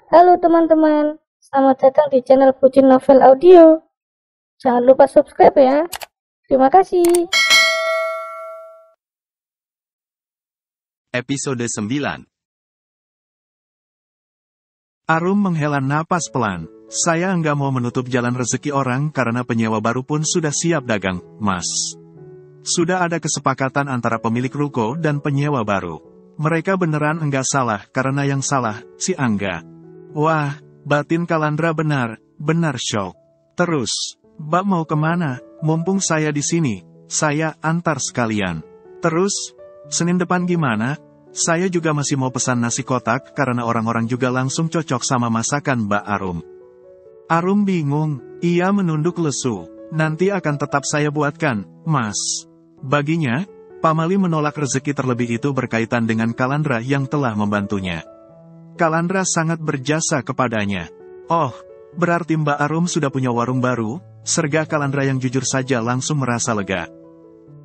Halo teman-teman, selamat datang di channel Pucin Novel Audio. Jangan lupa subscribe ya. Terima kasih. Episode 9. Arum menghela napas pelan. Saya enggak mau menutup jalan rezeki orang karena penyewa baru pun sudah siap dagang, Mas. Sudah ada kesepakatan antara pemilik ruko dan penyewa baru. Mereka beneran enggak salah karena yang salah, si Angga. Wah, batin Kalandra benar syok. Terus, Mbak mau kemana? Mumpung saya di sini, saya antar sekalian. Terus, Senin depan gimana? Saya juga masih mau pesan nasi kotak karena orang-orang juga langsung cocok sama masakan Mbak Arum. Arum bingung, ia menunduk lesu. Nanti akan tetap saya buatkan, Mas. Baginya, pamali menolak rezeki terlebih itu berkaitan dengan Kalandra yang telah membantunya. Kalandra sangat berjasa kepadanya. Oh, berarti Mbak Arum sudah punya warung baru, sergah Kalandra yang jujur saja langsung merasa lega.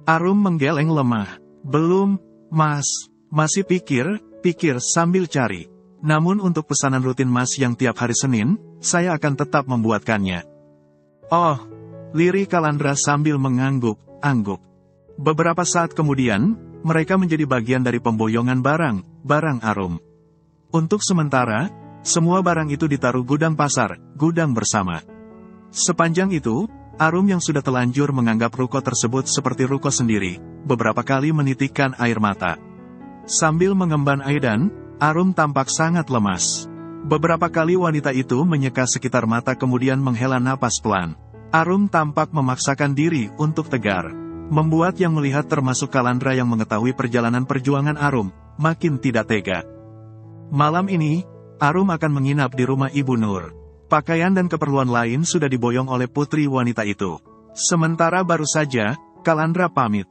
Arum menggeleng lemah. Belum, Mas. Masih pikir sambil cari. Namun untuk pesanan rutin Mas yang tiap hari Senin, saya akan tetap membuatkannya. Oh, lirik Kalandra sambil mengangguk-angguk. Beberapa saat kemudian, mereka menjadi bagian dari pemboyongan barang Arum. Untuk sementara, semua barang itu ditaruh gudang pasar, gudang bersama. Sepanjang itu, Arum yang sudah telanjur menganggap ruko tersebut seperti ruko sendiri, beberapa kali menitikkan air mata. Sambil mengemban Aidan, Arum tampak sangat lemas. Beberapa kali wanita itu menyeka sekitar mata kemudian menghela napas pelan. Arum tampak memaksakan diri untuk tegar. Membuat yang melihat termasuk Kalandra yang mengetahui perjalanan perjuangan Arum, makin tidak tega. Malam ini, Arum akan menginap di rumah Ibu Nur. Pakaian dan keperluan lain sudah diboyong oleh putri wanita itu. Sementara baru saja, Kalandra pamit.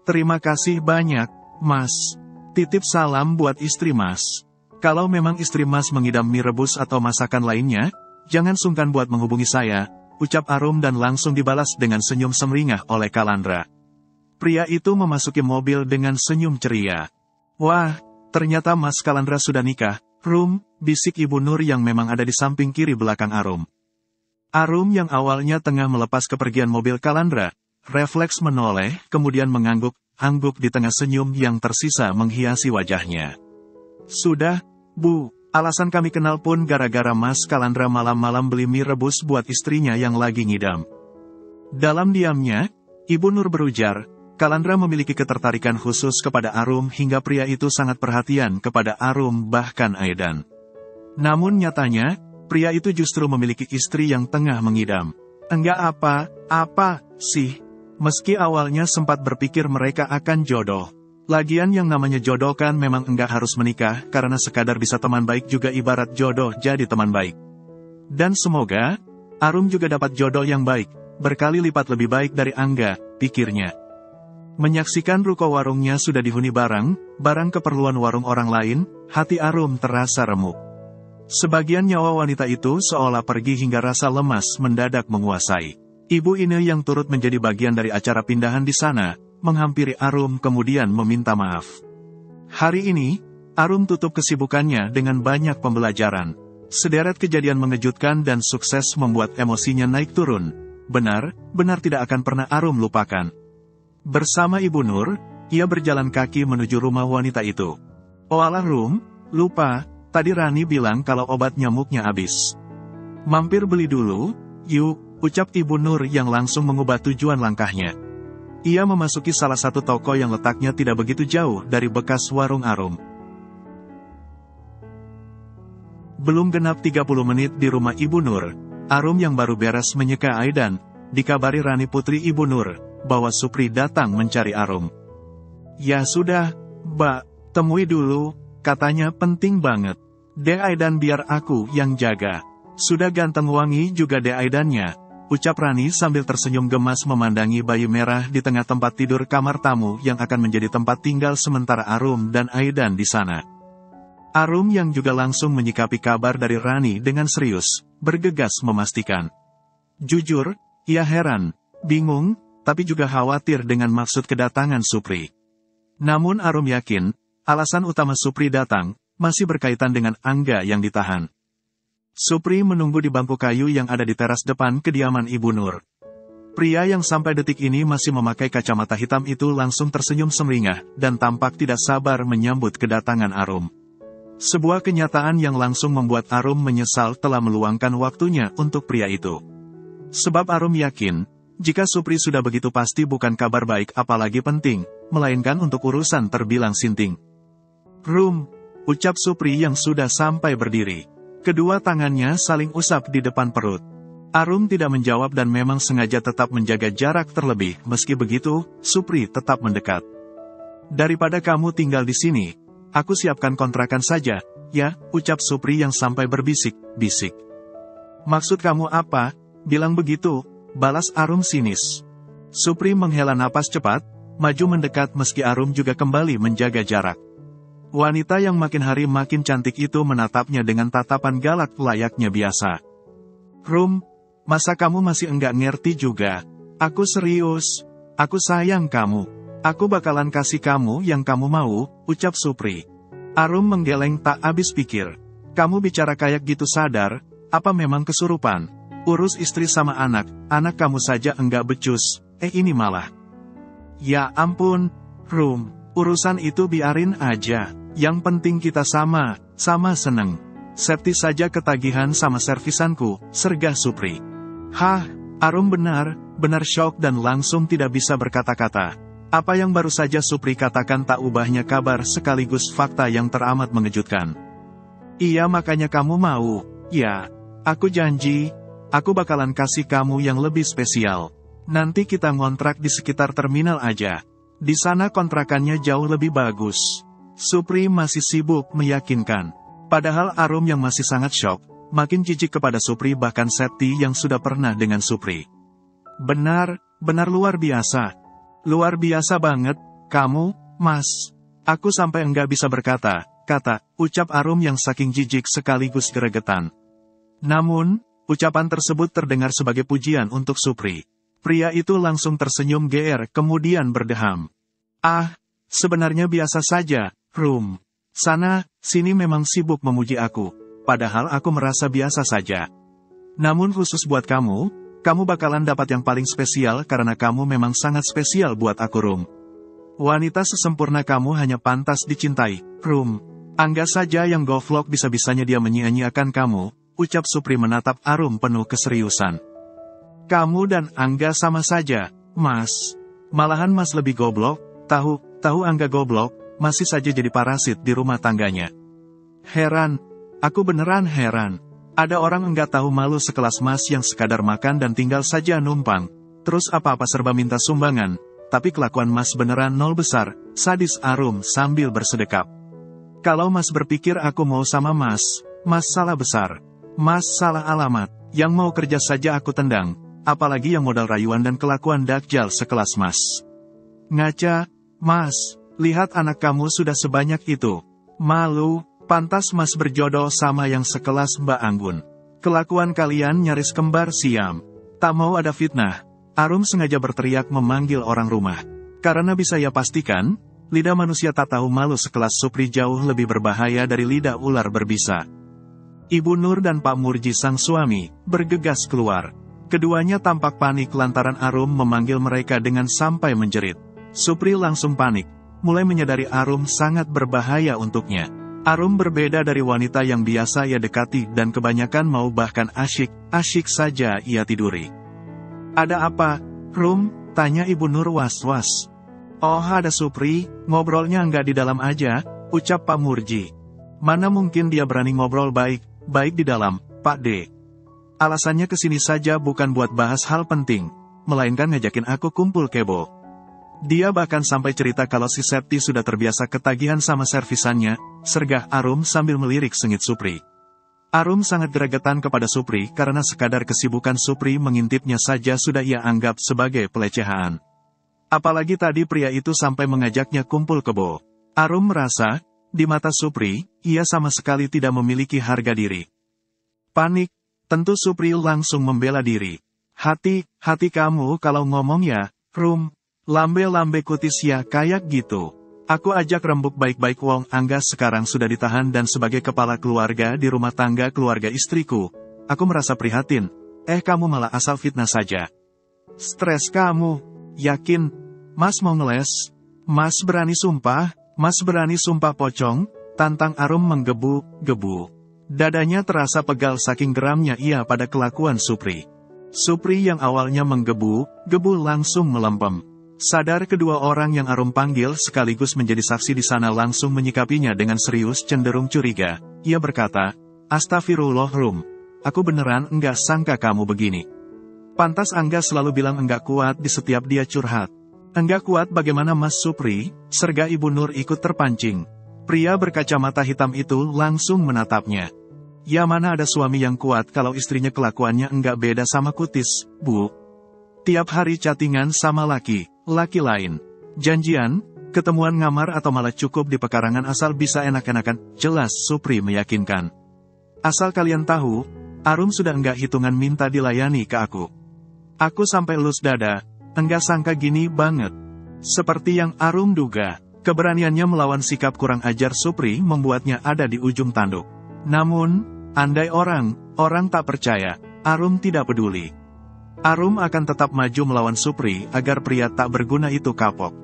Terima kasih banyak, Mas. Titip salam buat istri Mas. Kalau memang istri Mas mengidam mie rebus atau masakan lainnya, jangan sungkan buat menghubungi saya, ucap Arum dan langsung dibalas dengan senyum semeringah oleh Kalandra. Pria itu memasuki mobil dengan senyum ceria. Wah, ternyata Mas Kalandra sudah nikah, Rum, bisik Ibu Nur yang memang ada di samping kiri belakang Arum. Arum yang awalnya tengah melepas kepergian mobil Kalandra, refleks menoleh, kemudian mengangguk-angguk di tengah senyum yang tersisa menghiasi wajahnya. Sudah, Bu, alasan kami kenal pun gara-gara Mas Kalandra malam-malam beli mie rebus buat istrinya yang lagi ngidam. Dalam diamnya, Ibu Nur berujar, Kalandra memiliki ketertarikan khusus kepada Arum hingga pria itu sangat perhatian kepada Arum bahkan Aidan. Namun nyatanya, pria itu justru memiliki istri yang tengah mengidam. Enggak apa sih. Meski awalnya sempat berpikir mereka akan jodoh. Lagian yang namanya jodoh kan memang enggak harus menikah karena sekadar bisa teman baik juga ibarat jodoh jadi teman baik. Dan semoga, Arum juga dapat jodoh yang baik, berkali lipat lebih baik dari Angga, pikirnya. Menyaksikan ruko warungnya sudah dihuni barang keperluan warung orang lain, hati Arum terasa remuk. Sebagian nyawa wanita itu seolah pergi hingga rasa lemas mendadak menguasai. Ibu Ine yang turut menjadi bagian dari acara pindahan di sana, menghampiri Arum kemudian meminta maaf. Hari ini, Arum tutup kesibukannya dengan banyak pembelajaran. Sederet kejadian mengejutkan dan sukses membuat emosinya naik turun. Benar tidak akan pernah Arum lupakan. Bersama Ibu Nur, ia berjalan kaki menuju rumah wanita itu. Oh alah Rum, lupa, tadi Rani bilang kalau obat nyamuknya habis. Mampir beli dulu, yuk, ucap Ibu Nur yang langsung mengubah tujuan langkahnya. Ia memasuki salah satu toko yang letaknya tidak begitu jauh dari bekas warung Arum. Belum genap 30 menit di rumah Ibu Nur, Arum yang baru beres menyeka Aidan, dikabari Rani putri Ibu Nur, bahwa Supri datang mencari Arum. Ya sudah, Mbak, temui dulu, katanya penting banget. Dek Aidan biar aku yang jaga. Sudah ganteng wangi juga Dek Aidannya, ucap Rani sambil tersenyum gemas memandangi bayi merah di tengah tempat tidur kamar tamu yang akan menjadi tempat tinggal sementara Arum dan Aidan di sana. Arum yang juga langsung menyikapi kabar dari Rani dengan serius, bergegas memastikan. Jujur, ia heran, bingung, tapi juga khawatir dengan maksud kedatangan Supri. Namun Arum yakin, alasan utama Supri datang, masih berkaitan dengan Angga yang ditahan. Supri menunggu di bangku kayu yang ada di teras depan kediaman Ibu Nur. Pria yang sampai detik ini masih memakai kacamata hitam itu langsung tersenyum sumringah, dan tampak tidak sabar menyambut kedatangan Arum. Sebuah kenyataan yang langsung membuat Arum menyesal telah meluangkan waktunya untuk pria itu. Sebab Arum yakin, jika Supri sudah begitu pasti bukan kabar baik apalagi penting, melainkan untuk urusan terbilang sinting. "Rum," ucap Supri yang sudah sampai berdiri. Kedua tangannya saling usap di depan perut. Arum tidak menjawab dan memang sengaja tetap menjaga jarak terlebih, meski begitu, Supri tetap mendekat. "Daripada kamu tinggal di sini, aku siapkan kontrakan saja, ya," ucap Supri yang sampai berbisik-bisik. "Maksud kamu apa? Bilang begitu," balas Arum sinis. Supri menghela napas cepat, maju mendekat meski Arum juga kembali menjaga jarak. Wanita yang makin hari makin cantik itu menatapnya dengan tatapan galak layaknya biasa. "Rum, masa kamu masih enggak ngerti juga? Aku serius. Aku sayang kamu. Aku bakalan kasih kamu yang kamu mau," ucap Supri. Arum menggeleng tak habis pikir. "Kamu bicara kayak gitu sadar? Apa memang kesurupan? Urus istri sama anak kamu saja enggak becus, ini malah." "Ya ampun, Rum, urusan itu biarin aja. Yang penting kita sama seneng. Septi saja ketagihan sama servisanku," sergah Supri. "Hah?" Arum benar syok dan langsung tidak bisa berkata-kata. Apa yang baru saja Supri katakan tak ubahnya kabar sekaligus fakta yang teramat mengejutkan. "Iya, makanya kamu mau?" "Ya, aku janji, aku bakalan kasih kamu yang lebih spesial. Nanti kita ngontrak di sekitar terminal aja. Di sana kontrakannya jauh lebih bagus." Supri masih sibuk meyakinkan. Padahal Arum yang masih sangat syok, makin jijik kepada Supri bahkan Septi yang sudah pernah dengan Supri. Benar luar biasa. Luar biasa banget, kamu, Mas." "Aku sampai enggak bisa berkata, ucap Arum yang saking jijik sekaligus geregetan. Namun, ucapan tersebut terdengar sebagai pujian untuk Supri. Pria itu langsung tersenyum geer kemudian berdeham. "Ah, sebenarnya biasa saja, Rum. Sana, sini memang sibuk memuji aku. Padahal aku merasa biasa saja. Namun khusus buat kamu bakalan dapat yang paling spesial karena kamu memang sangat spesial buat aku, Rum. Wanita sesempurna kamu hanya pantas dicintai, Rum. Anggap saja yang goblok bisa-bisanya dia menyia-nyiakan kamu," ucap Supri menatap Arum penuh keseriusan. "Kamu dan Angga sama saja, Mas. Malahan Mas lebih goblok, tahu Angga goblok, masih saja jadi parasit di rumah tangganya. Heran, aku beneran heran. Ada orang enggak tahu malu sekelas Mas yang sekadar makan dan tinggal saja numpang, terus apa-apa serba minta sumbangan, tapi kelakuan Mas beneran nol besar," sadis Arum sambil bersedekap. "Kalau Mas berpikir aku mau sama Mas salah besar. Mas salah alamat, yang mau kerja saja aku tendang, apalagi yang modal rayuan dan kelakuan dakjal sekelas Mas. Ngaca, Mas. Lihat anak kamu sudah sebanyak itu. Malu, pantas Mas berjodoh sama yang sekelas Mbak Anggun. Kelakuan kalian nyaris kembar siam. Tak mau ada fitnah." Arum sengaja berteriak memanggil orang rumah. Karena bisa ia pastikan, lidah manusia tak tahu malu sekelas Supri jauh lebih berbahaya dari lidah ular berbisa. Ibu Nur dan Pak Murji sang suami, bergegas keluar. Keduanya tampak panik lantaran Arum memanggil mereka dengan sampai menjerit. Supri langsung panik, mulai menyadari Arum sangat berbahaya untuknya. Arum berbeda dari wanita yang biasa ia dekati dan kebanyakan mau bahkan asyik saja ia tiduri. "Ada apa, Rum?" tanya Ibu Nur was-was. "Oh, ada Supri, ngobrolnya enggak di dalam aja," ucap Pak Murji. "Mana mungkin dia berani ngobrol baik di dalam, Pak D. Alasannya kesini saja bukan buat bahas hal penting, melainkan ngajakin aku kumpul kebo. Dia bahkan sampai cerita kalau si Septi sudah terbiasa ketagihan sama servisannya," sergah Arum sambil melirik sengit Supri. Arum sangat gregetan kepada Supri karena sekadar kesibukan Supri mengintipnya saja sudah ia anggap sebagai pelecehan. Apalagi tadi pria itu sampai mengajaknya kumpul kebo. Arum merasa, di mata Supri, ia sama sekali tidak memiliki harga diri. Panik, tentu Supri langsung membela diri. Hati kamu kalau ngomong ya, Rum. Lambe-lambe kutis ya kayak gitu. Aku ajak rembuk baik-baik Wong Angga sekarang sudah ditahan dan sebagai kepala keluarga di rumah tangga keluarga istriku. Aku merasa prihatin. Kamu malah asal fitnah saja. Stres kamu. Yakin? Mas mau ngeles? Mas berani sumpah? Mas berani sumpah pocong? Tantang Arum menggebu-gebu. Dadanya terasa pegal saking geramnya ia pada kelakuan Supri. Supri yang awalnya menggebu-gebu langsung melempem. Sadar kedua orang yang Arum panggil sekaligus menjadi saksi di sana langsung menyikapinya dengan serius cenderung curiga. Ia berkata, "Astagfirullah Rum. Aku beneran enggak sangka kamu begini." Pantas Angga selalu bilang enggak kuat di setiap dia curhat. Enggak kuat bagaimana Mas Supri? Serga Ibu Nur ikut terpancing. Pria berkacamata hitam itu langsung menatapnya. Ya mana ada suami yang kuat kalau istrinya kelakuannya enggak beda sama kutis, Bu. Tiap hari chattingan sama laki lain. Janjian, ketemuan ngamar atau malah cukup di pekarangan asal bisa enak-enakan, jelas Supri meyakinkan. Asal kalian tahu, Arum sudah enggak hitungan minta dilayani ke aku. Aku sampai elus dada, enggak sangka gini banget. Seperti yang Arum duga, keberaniannya melawan sikap kurang ajar Supri membuatnya ada di ujung tanduk. Namun, andai orang tak percaya, Arum tidak peduli. Arum akan tetap maju melawan Supri agar pria tak berguna itu kapok.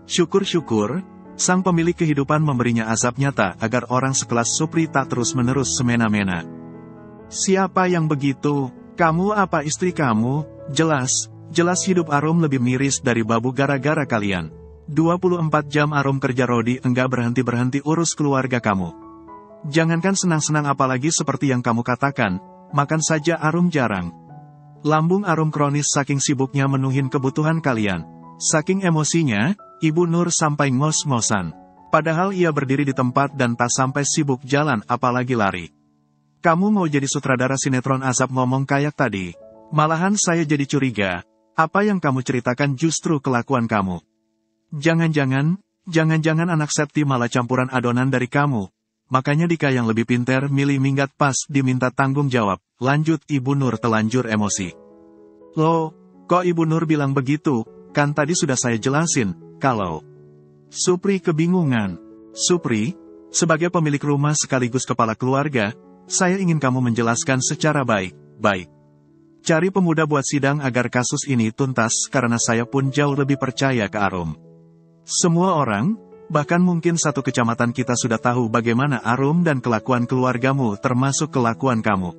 Syukur-syukur, sang pemilik kehidupan memberinya azab nyata agar orang sekelas Supri tak terus-menerus semena-mena. Siapa yang begitu? Kamu apa istri kamu? Jelas hidup Arum lebih miris dari babu gara-gara kalian. 24 jam Arum kerja rodi enggak berhenti-berhenti urus keluarga kamu. Jangankan senang-senang apalagi seperti yang kamu katakan, makan saja Arum jarang. Lambung Arum kronis saking sibuknya menuhin kebutuhan kalian. Saking emosinya, Ibu Nur sampai ngos-ngosan. Padahal ia berdiri di tempat dan tak sampai sibuk jalan apalagi lari. Kamu mau jadi sutradara sinetron azab ngomong kayak tadi. Malahan saya jadi curiga. Apa yang kamu ceritakan justru kelakuan kamu. Jangan-jangan anak Septi malah campuran adonan dari kamu. Makanya Dika yang lebih pinter milih minggat pas diminta tanggung jawab. Lanjut Ibu Nur telanjur emosi. Loh, kok Ibu Nur bilang begitu? Kan tadi sudah saya jelasin, kalau... Supri kebingungan. Supri, sebagai pemilik rumah sekaligus kepala keluarga, saya ingin kamu menjelaskan secara baik-baik. Cari pemuda buat sidang agar kasus ini tuntas karena saya pun jauh lebih percaya ke Arum. Semua orang, bahkan mungkin satu kecamatan kita sudah tahu bagaimana Arum dan kelakuan keluargamu termasuk kelakuan kamu.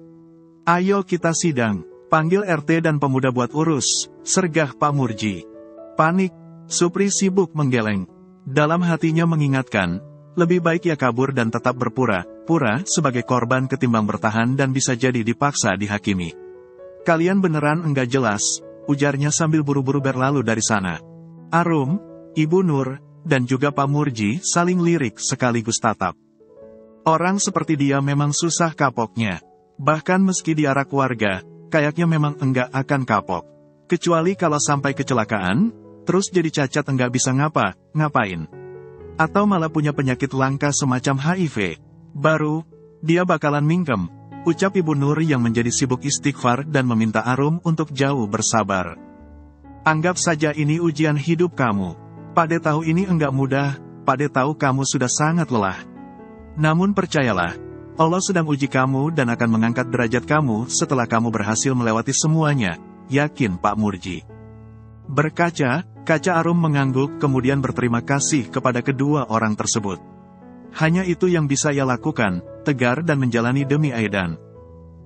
Ayo kita sidang, panggil RT dan pemuda buat urus, sergah Pak Murji. Panik, Supri sibuk menggeleng. Dalam hatinya mengingatkan, lebih baik ia kabur dan tetap berpura-pura sebagai korban ketimbang bertahan dan bisa jadi dipaksa dihakimi. Kalian beneran enggak jelas, ujarnya sambil buru-buru berlalu dari sana. Arum, Ibu Nur, dan juga Pak Murji saling lirik sekaligus tatap. Orang seperti dia memang susah kapoknya. Bahkan meski diarak warga, kayaknya memang enggak akan kapok. Kecuali kalau sampai kecelakaan, terus jadi cacat enggak bisa ngapain. Atau malah punya penyakit langka semacam HIV. Baru, dia bakalan mingkem, ucap Ibu Nur yang menjadi sibuk istighfar dan meminta Arum untuk jauh bersabar. Anggap saja ini ujian hidup kamu. Pade tahu ini enggak mudah, Pade tahu kamu sudah sangat lelah. Namun percayalah, Allah sedang uji kamu dan akan mengangkat derajat kamu setelah kamu berhasil melewati semuanya, yakin Pak Murji. Berkaca Arum mengangguk kemudian berterima kasih kepada kedua orang tersebut. Hanya itu yang bisa ia lakukan, tegar dan menjalani demi Aidan.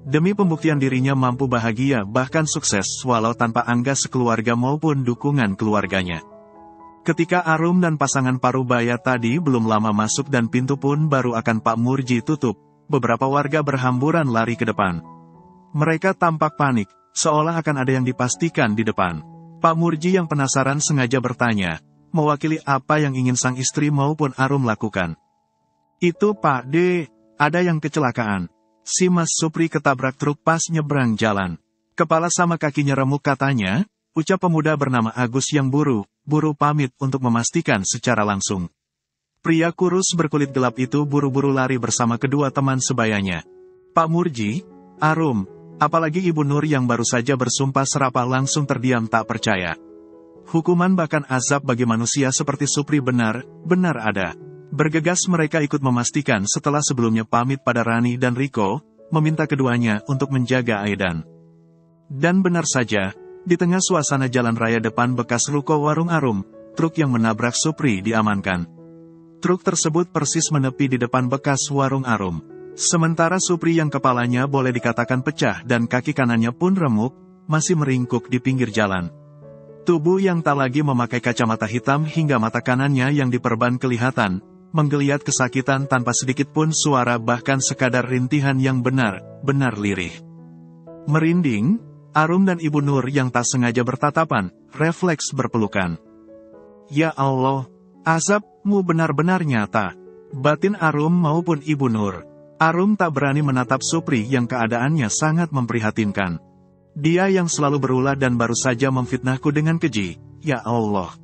Demi pembuktian dirinya mampu bahagia bahkan sukses walau tanpa Angga sekeluarga maupun dukungan keluarganya. Ketika Arum dan pasangan Parubaya tadi belum lama masuk dan pintu pun baru akan Pak Murji tutup, beberapa warga berhamburan lari ke depan. Mereka tampak panik, seolah akan ada yang dipastikan di depan. Pak Murji yang penasaran sengaja bertanya, mewakili apa yang ingin sang istri maupun Arum lakukan. Itu Pak D, ada yang kecelakaan. Si Mas Supri ketabrak truk pas nyebrang jalan. Kepala sama kakinya remuk katanya, ucap pemuda bernama Agus yang buru-buru pamit untuk memastikan secara langsung. Pria kurus berkulit gelap itu buru-buru lari bersama kedua teman sebayanya. Pak Murji, Arum, apalagi Ibu Nur yang baru saja bersumpah serapah langsung terdiam tak percaya. Hukuman bahkan azab bagi manusia seperti Supri benar ada. Bergegas mereka ikut memastikan setelah sebelumnya pamit pada Rani dan Riko, meminta keduanya untuk menjaga Aidan. Dan benar saja, di tengah suasana jalan raya depan bekas ruko warung Arum, truk yang menabrak Supri diamankan. Truk tersebut persis menepi di depan bekas warung Arum. Sementara Supri yang kepalanya boleh dikatakan pecah dan kaki kanannya pun remuk, masih meringkuk di pinggir jalan. Tubuh yang tak lagi memakai kacamata hitam hingga mata kanannya yang diperban kelihatan, menggeliat kesakitan tanpa sedikit pun suara bahkan sekadar rintihan yang benar-benar lirih. Merinding, Arum dan Ibu Nur yang tak sengaja bertatapan, refleks berpelukan. Ya Allah, azabmu benar-benar nyata. Batin Arum maupun Ibu Nur. Arum tak berani menatap Supri yang keadaannya sangat memprihatinkan. Dia yang selalu berulah dan baru saja memfitnahku dengan keji, ya Allah.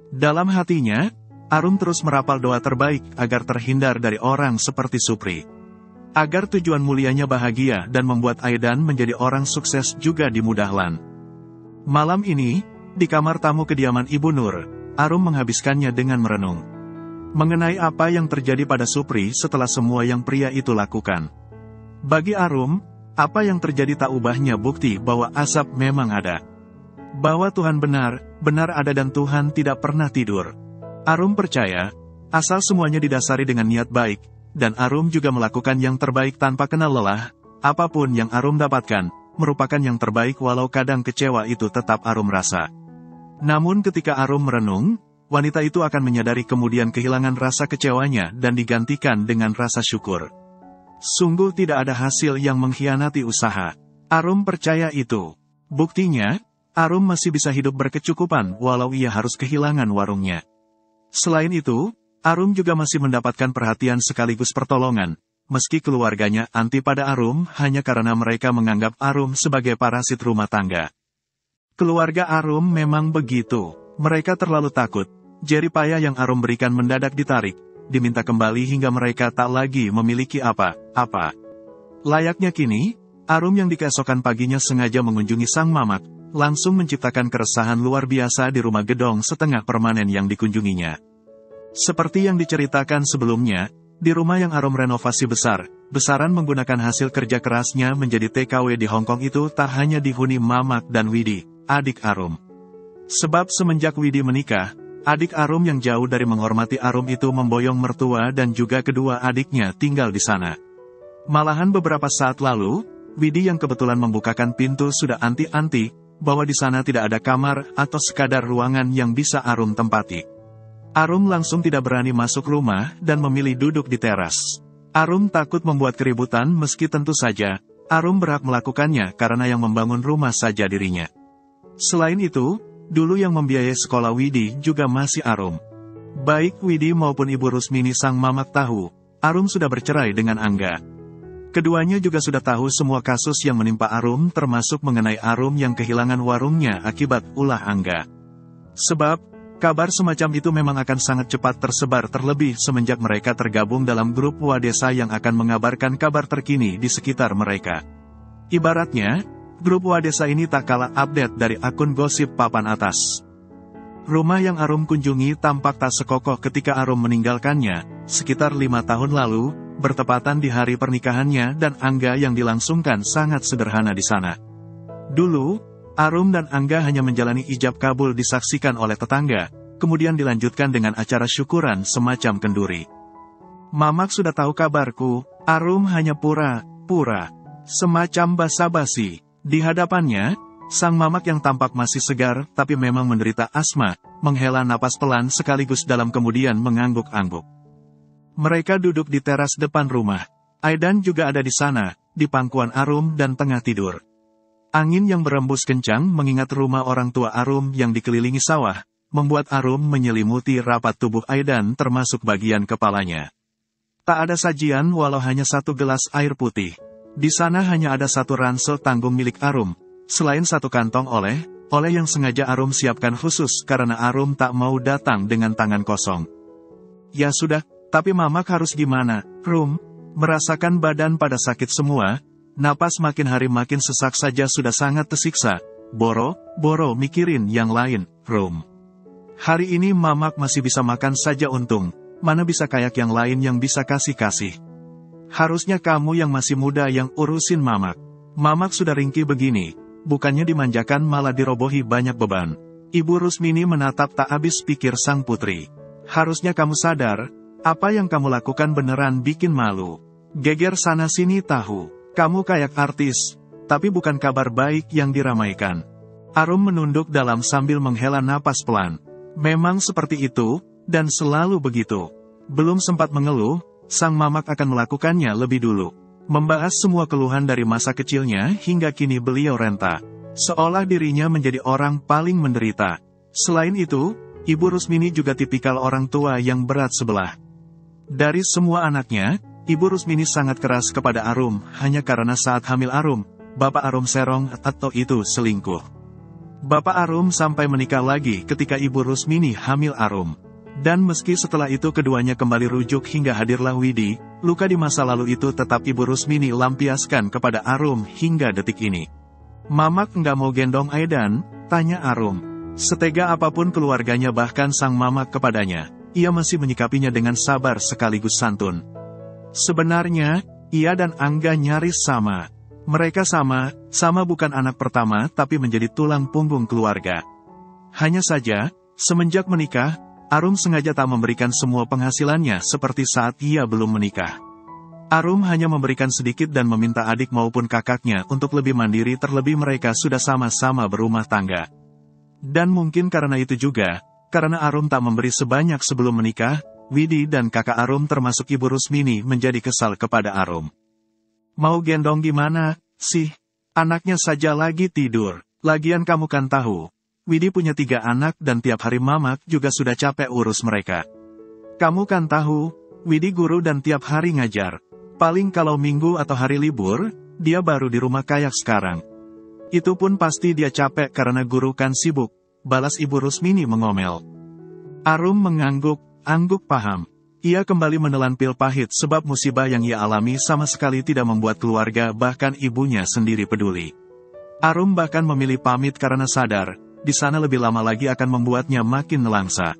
Dalam hatinya, Arum terus merapal doa terbaik agar terhindar dari orang seperti Supri. Agar tujuan mulianya bahagia dan membuat Aidan menjadi orang sukses juga di Mudahlan. Malam ini, di kamar tamu kediaman Ibu Nur, Arum menghabiskannya dengan merenung. Mengenai apa yang terjadi pada Supri setelah semua yang pria itu lakukan. Bagi Arum, apa yang terjadi tak ubahnya bukti bahwa azab memang ada. Bahwa Tuhan benar ada dan Tuhan tidak pernah tidur. Arum percaya, asal semuanya didasari dengan niat baik, dan Arum juga melakukan yang terbaik tanpa kenal lelah, apapun yang Arum dapatkan, merupakan yang terbaik walau kadang kecewa itu tetap Arum rasa. Namun ketika Arum merenung, wanita itu akan menyadari kemudian kehilangan rasa kecewanya dan digantikan dengan rasa syukur. Sungguh tidak ada hasil yang mengkhianati usaha. Arum percaya itu. Buktinya, Arum masih bisa hidup berkecukupan walau ia harus kehilangan warungnya. Selain itu, Arum juga masih mendapatkan perhatian sekaligus pertolongan, meski keluarganya anti pada Arum hanya karena mereka menganggap Arum sebagai parasit rumah tangga. Keluarga Arum memang begitu. Mereka terlalu takut. Jerih payah yang Arum berikan mendadak ditarik, diminta kembali hingga mereka tak lagi memiliki apa-apa. Layaknya kini, Arum yang di keesokan paginya sengaja mengunjungi sang mamak, langsung menciptakan keresahan luar biasa di rumah gedong setengah permanen yang dikunjunginya. Seperti yang diceritakan sebelumnya, di rumah yang Arum renovasi besaran menggunakan hasil kerja kerasnya menjadi TKW di Hong Kong itu tak hanya dihuni Mamak dan Widi, adik Arum. Sebab semenjak Widi menikah, adik Arum yang jauh dari menghormati Arum itu memboyong mertua dan juga kedua adiknya tinggal di sana. Malahan beberapa saat lalu, Widi yang kebetulan membukakan pintu sudah anti-anti, bahwa di sana tidak ada kamar atau sekadar ruangan yang bisa Arum tempati. Arum langsung tidak berani masuk rumah dan memilih duduk di teras. Arum takut membuat keributan meski tentu saja, Arum berhak melakukannya karena yang membangun rumah saja dirinya. Selain itu, dulu yang membiayai sekolah Widi juga masih Arum. Baik Widi maupun Ibu Rusmini sang mamak tahu, Arum sudah bercerai dengan Angga. Keduanya juga sudah tahu semua kasus yang menimpa Arum termasuk mengenai Arum yang kehilangan warungnya akibat ulah Angga. Sebab, kabar semacam itu memang akan sangat cepat tersebar terlebih semenjak mereka tergabung dalam grup Wadesa yang akan mengabarkan kabar terkini di sekitar mereka. Ibaratnya, grup Wadesa ini tak kalah update dari akun gosip papan atas. Rumah yang Arum kunjungi tampak tak sekokoh ketika Arum meninggalkannya, sekitar 5 tahun lalu, bertepatan di hari pernikahannya dan Angga yang dilangsungkan sangat sederhana di sana. Dulu, Arum dan Angga hanya menjalani ijab kabul disaksikan oleh tetangga, kemudian dilanjutkan dengan acara syukuran semacam kenduri. Mamak sudah tahu kabarku, Arum hanya pura-pura, semacam basa-basi. Di hadapannya, sang mamak yang tampak masih segar tapi memang menderita asma, menghela napas pelan sekaligus dalam kemudian mengangguk-angguk. Mereka duduk di teras depan rumah. Aidan juga ada di sana, di pangkuan Arum dan tengah tidur. Angin yang berembus kencang mengingat rumah orang tua Arum yang dikelilingi sawah, membuat Arum menyelimuti rapat tubuh Aidan termasuk bagian kepalanya. Tak ada sajian walau hanya satu gelas air putih. Di sana hanya ada satu ransel tanggung milik Arum, selain satu kantong oleh yang sengaja Arum siapkan khusus karena Arum tak mau datang dengan tangan kosong. Ya sudah, tapi mamak harus gimana, Rum? Merasakan badan pada sakit semua, napas makin hari makin sesak saja sudah sangat tersiksa. Boro mikirin yang lain. Rum. Hari ini Mamak masih bisa makan saja untung, mana bisa kayak yang lain yang bisa kasih-kasih. Harusnya kamu yang masih muda yang urusin Mamak. Mamak sudah ringkih begini, bukannya dimanjakan malah dirobohi banyak beban. Ibu Rusmini menatap tak habis pikir sang putri. Harusnya kamu sadar, apa yang kamu lakukan beneran bikin malu. Geger sana-sini tahu, kamu kayak artis, tapi bukan kabar baik yang diramaikan. Arum menunduk dalam sambil menghela napas pelan. Memang seperti itu, dan selalu begitu. Belum sempat mengeluh, sang Mamak akan melakukannya lebih dulu. Membahas semua keluhan dari masa kecilnya hingga kini beliau renta. Seolah dirinya menjadi orang paling menderita. Selain itu, Ibu Rusmini juga tipikal orang tua yang berat sebelah. Dari semua anaknya, Ibu Rusmini sangat keras kepada Arum hanya karena saat hamil Arum, Bapak Arum serong atau itu selingkuh. Bapak Arum sampai menikah lagi ketika Ibu Rusmini hamil Arum. Dan meski setelah itu keduanya kembali rujuk hingga hadirlah Widi, luka di masa lalu itu tetap Ibu Rusmini lampiaskan kepada Arum hingga detik ini. Mamak nggak mau gendong Aidan, tanya Arum. Setega apapun keluarganya bahkan sang Mamak kepadanya, ia masih menyikapinya dengan sabar sekaligus santun. Sebenarnya, ia dan Angga nyaris sama. Mereka sama bukan anak pertama tapi menjadi tulang punggung keluarga. Hanya saja, semenjak menikah, Arum sengaja tak memberikan semua penghasilannya seperti saat ia belum menikah. Arum hanya memberikan sedikit dan meminta adik maupun kakaknya untuk lebih mandiri terlebih mereka sudah sama-sama berumah tangga. Dan mungkin karena itu juga, karena Arum tak memberi sebanyak sebelum menikah, Widi dan kakak Arum termasuk Ibu Rusmini menjadi kesal kepada Arum. Mau gendong gimana, sih? Anaknya saja lagi tidur. Lagian kamu kan tahu, Widi punya 3 anak dan tiap hari Mamak juga sudah capek urus mereka. Kamu kan tahu, Widi guru dan tiap hari ngajar. Paling kalau minggu atau hari libur, dia baru di rumah kayak sekarang. Itu pun pasti dia capek karena guru kan sibuk, balas Ibu Rusmini mengomel. Arum mengangguk paham. Ia kembali menelan pil pahit sebab musibah yang ia alami sama sekali tidak membuat keluarga bahkan ibunya sendiri peduli. Arum bahkan memilih pamit karena sadar, di sana lebih lama lagi akan membuatnya makin nelangsa.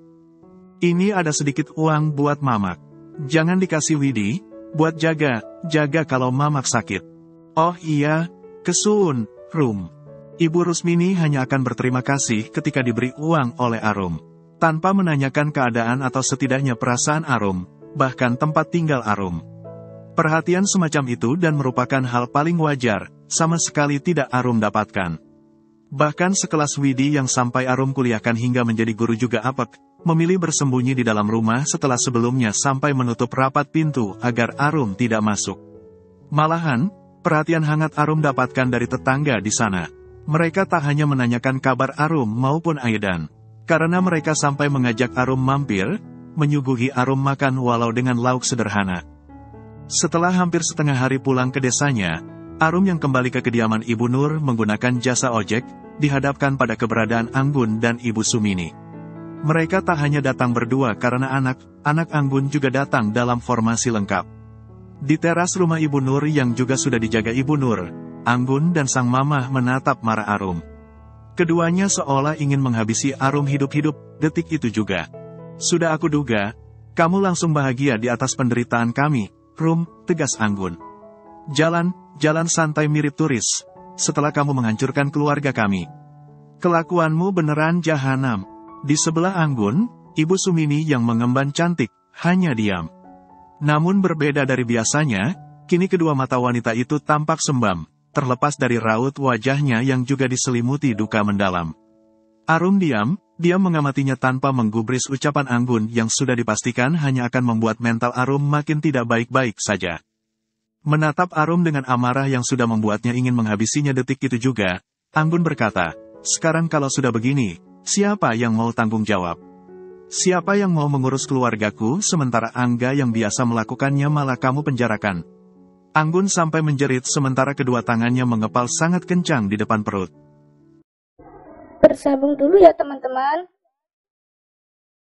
Ini ada sedikit uang buat Mamak. Jangan dikasih Widi, buat jaga kalau Mamak sakit. Oh iya, kesun, Rum. Ibu Rusmini hanya akan berterima kasih ketika diberi uang oleh Arum. Tanpa menanyakan keadaan atau setidaknya perasaan Arum, bahkan tempat tinggal Arum. Perhatian semacam itu dan merupakan hal paling wajar, sama sekali tidak Arum dapatkan. Bahkan sekelas Widi yang sampai Arum kuliahkan hingga menjadi guru juga apek, memilih bersembunyi di dalam rumah setelah sebelumnya sampai menutup rapat pintu agar Arum tidak masuk. Malahan, perhatian hangat Arum dapatkan dari tetangga di sana. Mereka tak hanya menanyakan kabar Arum maupun Aidan. Karena mereka sampai mengajak Arum mampir, menyuguhi Arum makan walau dengan lauk sederhana. Setelah hampir setengah hari pulang ke desanya, Arum yang kembali ke kediaman Ibu Nur menggunakan jasa ojek, dihadapkan pada keberadaan Anggun dan Ibu Sumini. Mereka tak hanya datang berdua karena anak Anggun juga datang dalam formasi lengkap. Di teras rumah Ibu Nur yang juga sudah dijaga Ibu Nur, Anggun dan sang mamah menatap marah Arum. Keduanya seolah ingin menghabisi Arum hidup-hidup, detik itu juga. Sudah aku duga, kamu langsung bahagia di atas penderitaan kami, Rum, tegas Anggun. Jalan santai mirip turis, setelah kamu menghancurkan keluarga kami. Kelakuanmu beneran jahanam. Di sebelah Anggun, Ibu Sumini yang mengemban cantik, hanya diam. Namun berbeda dari biasanya, kini kedua mata wanita itu tampak sembam. Terlepas dari raut wajahnya yang juga diselimuti duka mendalam. Arum diam mengamatinya tanpa menggubris ucapan Anggun yang sudah dipastikan hanya akan membuat mental Arum makin tidak baik-baik saja. Menatap Arum dengan amarah yang sudah membuatnya ingin menghabisinya detik itu juga, Anggun berkata, sekarang kalau sudah begini, siapa yang mau tanggung jawab? Siapa yang mau mengurus keluargaku sementara Angga yang biasa melakukannya malah kamu penjarakan? Anggun sampai menjerit sementara kedua tangannya mengepal sangat kencang di depan perut. Bersambung dulu ya teman-teman.